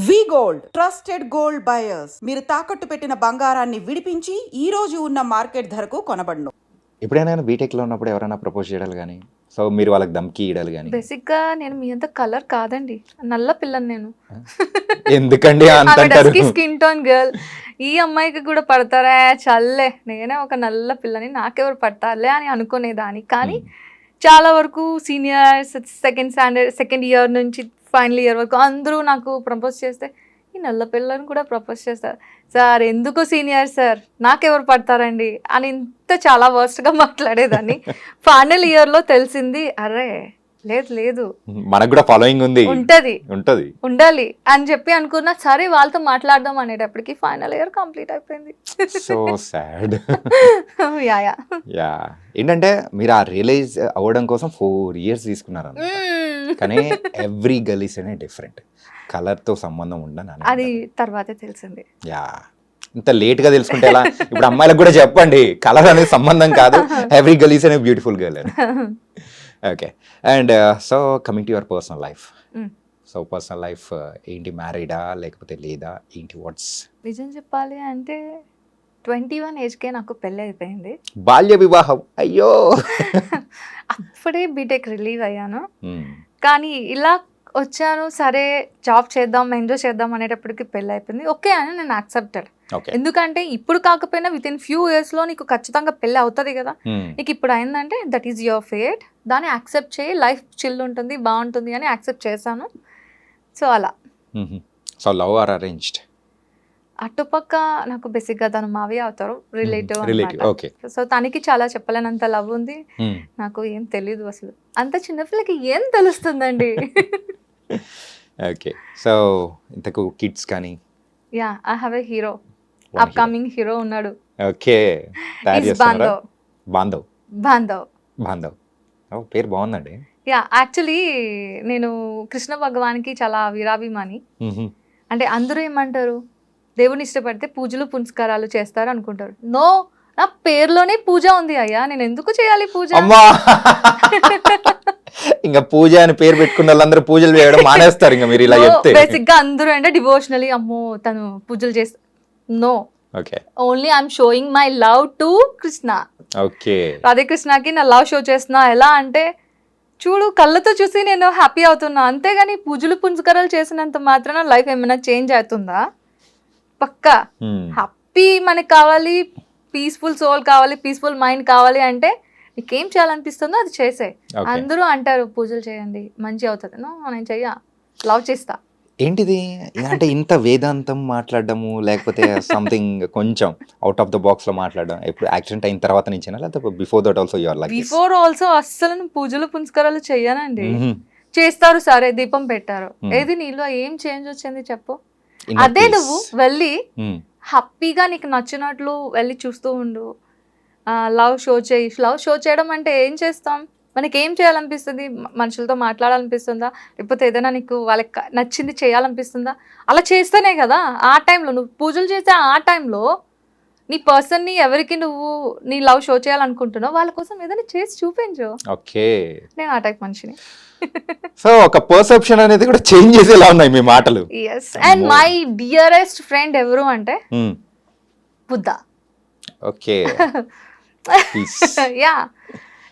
వి gold trusted gold buyers. మీరు తాకట్టు పెట్టిన బంగారాన్ని విడిపించి ఈ రోజు ఉన్న మార్కెట్ ధరకు కొనబడును. ఎప్పుడైనా బీటెక్లో ఉన్నప్పుడు ఎవరైనా ప్రపోజ్ చేయడాలు కానీ సో మీరు వాళ్ళకి దమ్కి ఇడాలి కానీ బేసిక్గా నేను మీ అంత కలర్ కాదండి, నల్ల పిల్లని నేను. ఎందుకండి అంత అంటారు? Skin tone girl. ఈ అమ్మాయికి కూడా పడతారా చల్లే, నేనే ఒక నల్ల పిల్లని, నాకెవరు పడతారులే అని అనుకునేదాన్ని. కానీ చాలా వరకు సీనియర్స్ సెకండ్ ఇయర్ నుంచి ఫైనల్ ఇయర్ వరకు అందరూ నాకు ప్రపోజ్ చేస్తే ఈ నల్ల పిల్లని కూడా ప్రపోజ్ చేస్తారు. సార్ ఎందుకు సీనియర్ సార్, నాకెవరు పడతారండి అని ఇంత చాలా వర్స్ట్గా మాట్లాడేదాన్ని. ఫైనల్ ఇయర్లో తెలిసింది, అరే లేదు లేదు మనకు కూడా ఫాలోయింగ్ ఉంది, ఉండాలి అని చెప్పి అనుకున్నా. సరే వాళ్ళతో మాట్లాడదాం అనేటప్పటికి ఫైనల్ ఇయర్ కంప్లీట్ అయిపోయింది. So sad. యా ఏంటంటే మీరు ఆ రియలైజ్ అవ్వడం కోసం 4 years తీసుకున్నారు. కానీ ఎవ్రీ గర్ల్ ఈస్ అనే డిఫరెంట్, కలర్తో సంబంధం ఉండని అది తర్వాతే తెలిసింది. యా ఇంత లేట్ గా తెలుసుకుంటే ఎలా? ఇప్పుడు అమ్మాయిలకు కూడా చెప్పండి, కలర్ అనేది సంబంధం కాదు, ఎవ్రీ గర్ల్ ఈస్ అనే బ్యూటిఫుల్ గర్ల్ అని. Okay, and so coming to your personal life. So personal life ఏంటి, మ్యారీడా లేకపోతే లేదా ఏంటి, వాట్స్? నిజం చెప్పాలి అంటే 21 ఏజ్కే నాకు పెళ్ళి అయిపోయింది. బాల్య వివాహం, అయ్యో. అప్పుడే బీటెక్ రిలీవ్ అయ్యాను. కానీ ఇలా వచ్చాను, సరే జాబ్ చేద్దాం ఎంజాయ్ చేద్దాం అనేటప్పటికి పెళ్ళి అయిపోయింది. ఓకే అని నేను యాక్సెప్టెడ్. ఎందుకంటే ఇప్పుడు కాకపోయినా విత్ ఇన్ ఫ్యూ ఇయర్స్లో నీకు ఖచ్చితంగా పెళ్ళి అవుతుంది కదా. నీకు ఇప్పుడు అయిందంటే దట్ ఈస్ యువర్ ఫేట్, దాన్ని యాక్సెప్ట్ చేయి, లైఫ్ చిల్ ఉంటుంది బాగుంటుంది అని యాక్సెప్ట్ చేశాను. సో అలా. So love or arranged? అటుపక్క నాకు బేసిక్గా తను మావి అవుతారు, రిలేటివ్. ఓకే. సో తనకి చాలా చెప్పలేనంత లవ్ ఉంది, నాకు ఏం తెలీదు అసలు. అంత చిన్నపిల్లకి ఏం తెలుస్తుందండి. ఓకే, సో ఇంతకు కిడ్స్ కానీ? Yeah, I have a hero, upcoming hero ఉన్నాడు. ఓకే, బాంధవ్. ఓ పేరు బాగుందండి. యా, యాక్చువల్లీ నేను కృష్ణ భగవాన్కి చాలా వీరాభిమాని. అంటే అందరూ ఏమంటారు, దేవుని ఇష్టపడితే పూజలు పునస్కారాలు చేస్తారు అనుకుంటారు. నో, నా పేరులోనే పూజ ఉంది అయ్యా, నేను ఎందుకు చేయాలి పూజ? ఇంకా పూజ అని పేరు పెట్టుకున్న వాళ్ళందరూ పూజలు చేయడం మానేస్తారు. ఇంకా మీరు ఇలా చెప్తే బేసిక్ గా అందరూ అంటే డివోషనలీ, అమ్మో తను పూజలు చేస్తా. No, only I'm showing my love to Krishna. Okay, Radhe కృష్ణకి నా లవ్ షో చేస్తున్నా. ఎలా అంటే చూడు, కళ్ళతో చూసి నేను హ్యాపీ అవుతున్నా, అంతేగాని పూజలు పునస్కారాలు చేసినంత మాత్రాన లైఫ్ ఏమైనా చేంజ్ అవుతుందా? పక్కా హ్యాపీ మనకి కావాలి, పీస్ఫుల్ సోల్ కావాలి, పీస్ఫుల్ మైండ్ కావాలి అంటే నీకేం చేయాలనిపిస్తుందో అది చేసే. అందరూ అంటారు పూజలు చేయండి మంచి అవుతుంది. నో, నేను చెయ్య, లవ్ చేస్తా. ఏంటిది అంటే ఇంత వేదాంతం మాట్లాడడము, లేకపోతే సంథింగ్ కొంచెం అవుట్ ఆఫ్ ద బాక్స్ లో మాట్లాడడం ఇప్పుడు యాక్సిడెంట్ అయిన తర్వాత నుంచేనా, లేకపోతే before that also your like? Before also అస్సలు పూజలు పునస్కారాలు చెయ్యనండి. చేస్తారు, సరే దీపం పెట్టారు, ఏది నీలో ఏం చేంజ్ వచ్చింది చెప్పు? అదే నువ్వు వెళ్ళి హ్యాపీగా నీకు నచ్చినట్లు వెళ్ళి చూస్తూ ఉండు, లవ్ షో చేయి. లవ్ షో చేయడం అంటే ఏం చేస్తాం, మనకి ఏం చేయాలనిపిస్తుంది? మనుషులతో మాట్లాడాలనిపిస్తుందా, లేకపోతే ఏదైనా నీకు వాళ్ళకి నచ్చింది చేయాలనిపిస్తుందా? అలా చేస్తేనే కదా. ఆ టైంలో నువ్వు పూజలు చేసే ఆ టైంలో నీ పర్సన్ని ఎవరికి నువ్వు నీ లవ్ షో చేయాలనుకుంటున్నావు వాళ్ళ కోసం ఏదైనా చేసి చూపించు. ఓకే, నేను ఆ టైప్ మనిషిని. సో ఒక పర్సెప్షన్ అనేది కూడా చేంజ్ చేసేలా ఉన్నాయి మీ మాటలు. Yes, and my dearest friend ఎవరు అంటే Buddha. Okay, ya,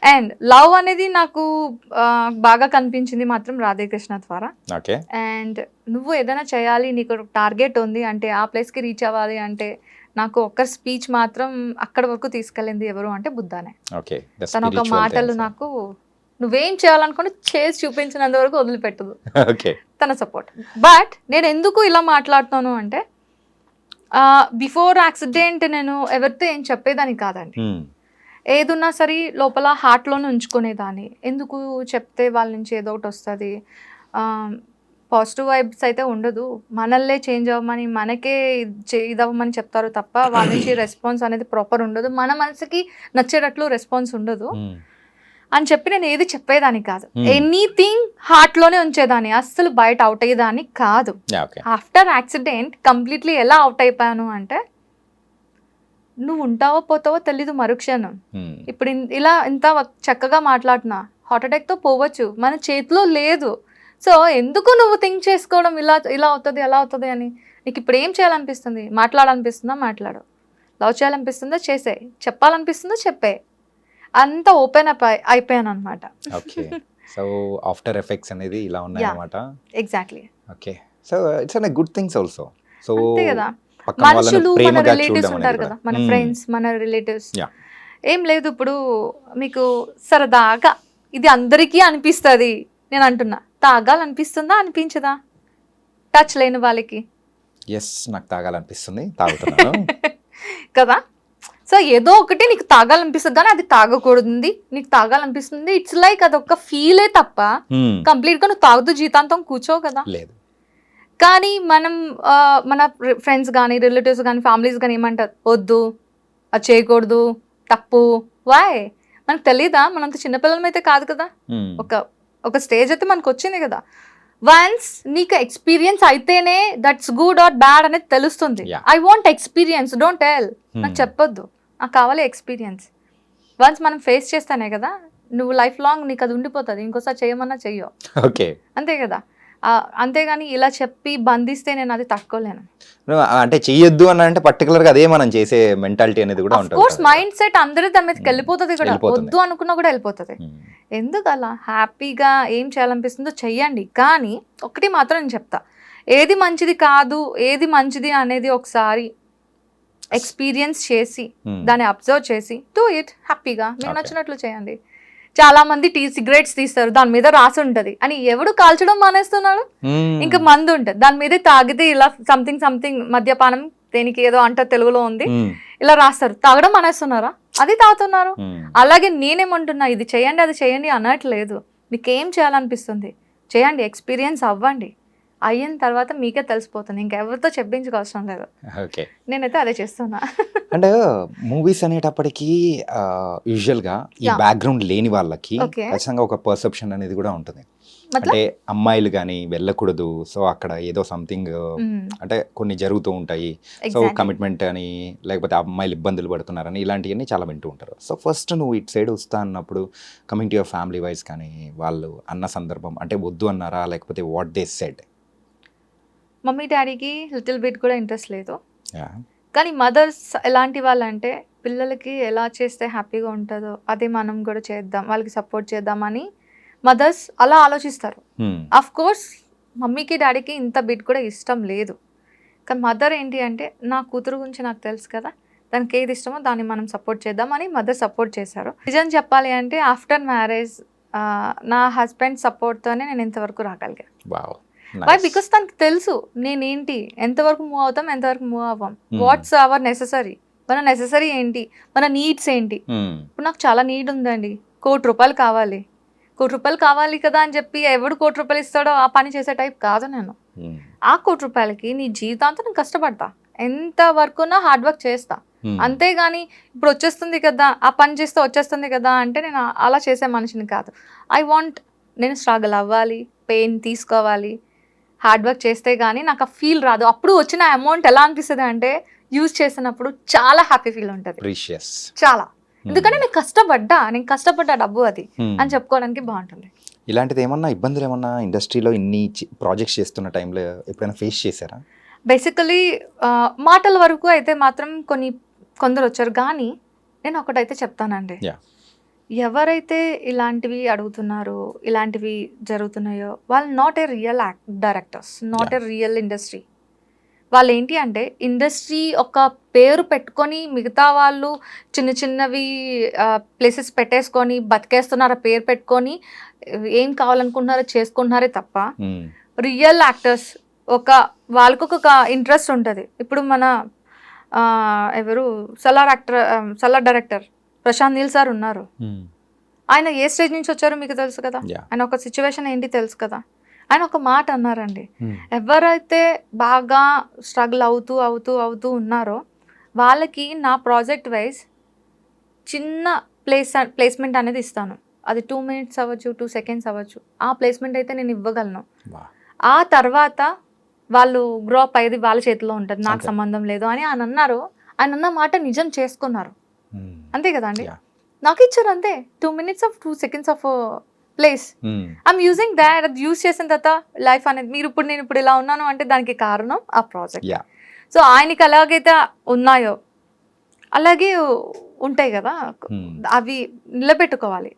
and love అనేది నాకు బాగా కనిపించింది మాత్రం రాధాకృష్ణ ద్వారా. అండ్ నువ్వు ఏదైనా చేయాలి, నీకు టార్గెట్ ఉంది అంటే ఆ ప్లేస్కి రీచ్ అవ్వాలి అంటే నాకు ఒక్క స్పీచ్ మాత్రం అక్కడ వరకు తీసుకెళ్ళింది ఎవరు అంటే బుద్ధానే. తన ఒక మాటలు నాకు నువ్వేం చేయాలనుకుని చేసి చూపించినంత వరకు వదిలిపెట్టదు తన సపోర్ట్. బట్ నేను ఎందుకు ఇలా మాట్లాడుతాను అంటే బిఫోర్ యాక్సిడెంట్ నేను ఎవరితో ఏం చెప్పేదాన్ని కాదండి. ఏదున్నా సరే లోపల హార్ట్లోనే ఉంచుకునేదాన్ని. ఎందుకు చెప్తే వాళ్ళ నుంచి ఏదో ఒకటి వస్తుంది, పాజిటివ్ వైబ్స్ అయితే ఉండదు. మనల్లే చేంజ్ అవ్వమని, మనకే ఇదవ్వమని చెప్తారు తప్ప వాళ్ళ నుంచి రెస్పాన్స్ అనేది ప్రాపర్ ఉండదు, మన మనసుకి నచ్చేటట్లు రెస్పాన్స్ ఉండదు అని చెప్పి నేను ఏది చెప్పేదాన్ని కాదు. ఎనీథింగ్ హార్ట్లోనే ఉంచేదాన్ని, అస్సలు బయట అవుట్ అయ్యేదాన్ని కాదు. ఆఫ్టర్ యాక్సిడెంట్ కంప్లీట్లీ ఎలా అవుట్ అయిపోయాను అంటే, నువ్వు ఉంటావో పోతావో తెలీదు మరుక్షణం. ఇప్పుడు ఇలా ఇంత చక్కగా మాట్లాడుతున్నా, హార్ట్ అటాక్తో పోవచ్చు, మన చేతిలో లేదు. సో ఎందుకు నువ్వు థింక్ చేసుకోవడం ఇలా ఇలా అవుతుంది అలా అవుతుంది అని? నీకు ఇప్పుడు ఏం చేయాలనిపిస్తుంది? మాట్లాడాలనిపిస్తుందా? మాట్లాడు. లవ్ చేయాలనిపిస్తుందా? చేసే. చెప్పాలనిపిస్తుందా? చెప్పే. అంతా ఓపెన్ అప్ అయిపోయాను అనమాట. ఓకే. సో ఆఫ్టర్ ఎఫెక్ట్స్ అనేది ఇలా ఉన్నాయన్నమాట. Exactly. Okay. So it's an good things also. So అంతే కదా, పక్కన వాళ్ళని మనుషులు మన ప్రేమగా రిలేటివ్స్ చూడడం ఉంటారు అనేది కదా, కూడా. మన ఫ్రెండ్స్, మన రిలేటివ్స్. Yeah. ఏం లేదు, ఇప్పుడు మీకు సరదాగా ఇది అందరికీ అనిపిస్తుంది, నేను అంటున్నా, తాగాలనిపిస్తుందా? అనిపించదా? టచ్ లేని వాళ్ళకి ఎస్, నాకు తాగాలనిపిస్తుంది, తాగుతున్నాను. కదా. సో ఏదో ఒకటి నీకు తాగాలనిపిస్తుంది, కానీ అది తాగకూడదు. నీకు తాగాలనిపిస్తుంది, ఇట్స్ లైక్ అదొక ఫీలే తప్ప కంప్లీట్గా నువ్వు తాగుతూ జీతాంతం కూర్చోవు కదా. లేదు. కానీ మనం మన ఫ్రెండ్స్ కానీ రిలేటివ్స్ కానీ ఫ్యామిలీస్ కానీ ఏమంటారు, వద్దు, అది చేయకూడదు, తప్పు. వాయ్? మనకు తెలీదా? మనంత చిన్నపిల్లలం అయితే కాదు కదా. ఒక స్టేజ్ అయితే మనకు వచ్చింది కదా. వన్స్ నీకు ఎక్స్పీరియన్స్ అయితేనే దట్స్ గుడ్ ఆర్ బ్యాడ్ అనేది తెలుస్తుంది. I want experience, don't tell. నాకు చెప్పొద్దు, నాకు కావాలి ఎక్స్పీరియన్స్. వన్స్ మనం ఫేస్ చేస్తానే కదా నువ్వు లైఫ్ లాంగ్ నీకు అది ఉండిపోతుంది. ఇంకోసారి చేయమన్నా చెయ్యో. ఓకే. అంతే కదా. అంతేగాని ఇలా చెప్పి బంధిస్తే నేను అది తట్టుకోలేను. అంటే చెయ్యొద్దు అని అంటే పర్టికులర్ గా అదే మనం చేసే మెంటాలిటీ అనేది కూడా ఉంటుంది. కోర్స్ మైండ్ సెట్ అందరి దాని మీదకి వెళ్ళిపోతుంది కూడా. వద్దు అనుకున్నా కూడా వెళ్ళిపోతుంది. ఎందుకు అలా? హ్యాపీగా ఏం చేయాలనిపిస్తుందో చెయ్యండి. కానీ ఒకటి మాత్రం నేను చెప్తా, ఏది మంచిది కాదు, ఏది మంచిది అనేది ఒకసారి ఎక్స్పీరియన్స్ చేసి దాన్ని అబ్జర్వ్ చేసి డూ ఇట్ హ్యాపీగా. మీకు నచ్చినట్లు చేయండి. చాలా మంది సిగరెట్స్ తీస్తారు, దాని మీద రాసి ఉంటది అని ఎవడు కాల్చడం మానేస్తున్నాడు. ఇంకా మందు ఉంటది, దాని మీద తాగితే ఇలా సంథింగ్ సంథింగ్ మద్యపానం, దేనికి ఏదో అంట తెలుగులో ఉంది, ఇలా రాస్తారు. తాగడం మానేస్తున్నారా? అది తాగుతున్నారు. అలాగే నేనేమంటున్నా, ఇది చేయండి అది చేయండి అనట్లేదు. మీకు ఏం చేయాలనిపిస్తుంది చేయండి, ఎక్స్పీరియన్స్ అవ్వండి. అయిన తర్వాత మీకే తెలిసిపోతుంది, ఇంకెవరితో చెప్పించుకోవసరం లేదు. ఓకే. నేనైతే అదే చేస్తున్నా. అంటే మూవీస్ అనేటప్పటికీ యూజువల్గా ఈ బ్యాక్గ్రౌండ్ లేని వాళ్ళకి ఖచ్చితంగా ఒక పర్సెప్షన్ అనేది కూడా ఉంటుంది. అంటే అమ్మాయిలు కానీ వెళ్ళకూడదు, సో అక్కడ ఏదో సంథింగ్ అంటే కొన్ని జరుగుతూ ఉంటాయి, సో కమిట్మెంట్ అని, లేకపోతే అమ్మాయిలు ఇబ్బందులు పడుతున్నారని, ఇలాంటివన్నీ చాలా వింటూ ఉంటారు. సో ఫస్ట్ నువ్వు ఇటు సైడ్ వస్తా అన్నప్పుడు coming to your family wise కానీ వాళ్ళు అన్న సందర్భం అంటే వద్దు అన్నారా, లేకపోతే వాట్ దే సెడ్? మమ్మీ డాడీకి లిటిల్ బిట్ కూడా ఇంట్రెస్ట్ లేదు. కానీ మదర్స్ ఎలాంటి వాళ్ళంటే పిల్లలకి ఎలా చేస్తే హ్యాపీగా ఉంటుందో అదే మనం కూడా చేద్దాం, వాళ్ళకి సపోర్ట్ చేద్దామని మదర్స్ అలా ఆలోచిస్తారు. అఫ్ కోర్స్ మమ్మీకి డాడీకి ఇంత బిట్ కూడా ఇష్టం లేదు. కానీ మదర్ ఏంటి అంటే, నా కూతురు గురించి నాకు తెలుసు కదా, దానికి ఏది ఇష్టమో దాన్ని మనం సపోర్ట్ చేద్దామని మదర్ సపోర్ట్ చేశారు. నిజం చెప్పాలి అంటే ఆఫ్టర్ మ్యారేజ్ నా హస్బెండ్ సపోర్ట్తోనే నేను ఇంతవరకు రాగలిగాను. వై? బికాస్ తనకు తెలుసు నేనేంటి, ఎంతవరకు మూవ్ అవుతాం, ఎంతవరకు మూవ్ అవ్వం, వాట్స్ అవర్ నెససరీ, మన నెససరీ ఏంటి, మన నీడ్స్ ఏంటి. ఇప్పుడు నాకు చాలా నీడ్ ఉందండి, ₹1,00,00,000 కావాలి, ₹1,00,00,000 కావాలి కదా అని చెప్పి ఎవడు ₹1,00,00,000 ఇస్తాడో ఆ పని చేసే టైప్ కాదు నేను. ఆ ₹1,00,00,000కి నీ జీవితాంతం నేను కష్టపడతా, ఎంత వర్క్ ఉన్నా హార్డ్ వర్క్ చేస్తా. అంతేగాని ఇప్పుడు వచ్చేస్తుంది కదా, ఆ పని చేస్తే వచ్చేస్తుంది కదా అంటే నేను అలా చేసే మనిషిని కాదు. ఐ వాంట్, నేను స్ట్రగుల్ అవ్వాలి, పెయిన్ తీసుకోవాలి, హార్డ్ వర్క్ చేస్తే కానీ నాకు ఆ ఫీల్ రాదు. అప్పుడు వచ్చిన అమౌంట్ ఎలా అనిపిస్తుంది అంటే యూజ్ చేసినప్పుడు చాలా హ్యాపీ ఫీల్ ఉంటుంది, చాలా. ఎందుకంటే నేను కష్టపడ్డా డబ్బు అది అని చెప్పుకోవడానికి బాగుంటుంది. ఇలాంటిది ఏమన్నా ఇబ్బందులు ఏమన్నా ఇండస్ట్రీలో ఇన్ని ప్రాజెక్ట్స్ చేస్తున్న టైంలో ఎప్పుడైనా ఫేస్ చేశారా? బేసికలీ మాటల వరకు అయితే మాత్రం కొందరు వచ్చారు. కానీ నేను ఒకటైతే చెప్తానండి, ఎవరైతే ఇలాంటివి అడుగుతున్నారో, ఇలాంటివి జరుగుతున్నాయో, వాళ్ళు not a real directors, not a real industry. వాళ్ళు ఏంటి అంటే ఇండస్ట్రీ ఒక పేరు పెట్టుకొని మిగతా వాళ్ళు చిన్న చిన్నవి ప్లేసెస్ పెట్టేసుకొని బతికేస్తున్నారు, ఆ పేరు పెట్టుకొని ఏం కావాలనుకుంటున్నారో చేసుకుంటున్నారే తప్ప రియల్ యాక్టర్స్ వాళ్ళకు ఒక ఇంట్రెస్ట్ ఉంటుంది. ఇప్పుడు మన ఎవరు సలార్ డైరెక్టర్ ప్రశాంత్ నీల్ సార్ ఉన్నారు. ఆయన ఏ స్టేజ్ నుంచి వచ్చారో మీకు తెలుసు కదా, ఆయన ఒక సిచ్యువేషన్ ఏంటి తెలుసు కదా. ఆయన ఒక మాట అన్నారండి, ఎవరైతే బాగా స్ట్రగుల్ అవుతూ ఉన్నారో వాళ్ళకి నా ప్రాజెక్ట్ వైజ్ చిన్న ప్లేస్మెంట్ అనేది ఇస్తాను. అది 2 minutes అవ్వచ్చు, 2 seconds అవ్వచ్చు. ఆ ప్లేస్మెంట్ అయితే నేను ఇవ్వగలను. ఆ తర్వాత వాళ్ళు గ్రో అప్ అయ్యేది వాళ్ళ చేతిలో ఉంటుంది, నాకు సంబంధం లేదు అని ఆయన అన్నారు. ఆయన అన్న మాట నిజం చేసుకున్నారు. అంతే కదా అండి, నాకు ఇచ్చారు అంతే. 2 minutes 2 seconds place I'm using that, అది యూజ్ చేసిన తర్వాత లైఫ్ అనేది నేను ఇప్పుడు ఇలా ఉన్నాను అంటే దానికి కారణం ఆ ప్రాజెక్ట్. యా సో ఆయనకి ఎలాగైతే ఉన్నాయో అలాగే ఉంటాయి కదా, అవి నిలబెట్టుకోవాలి.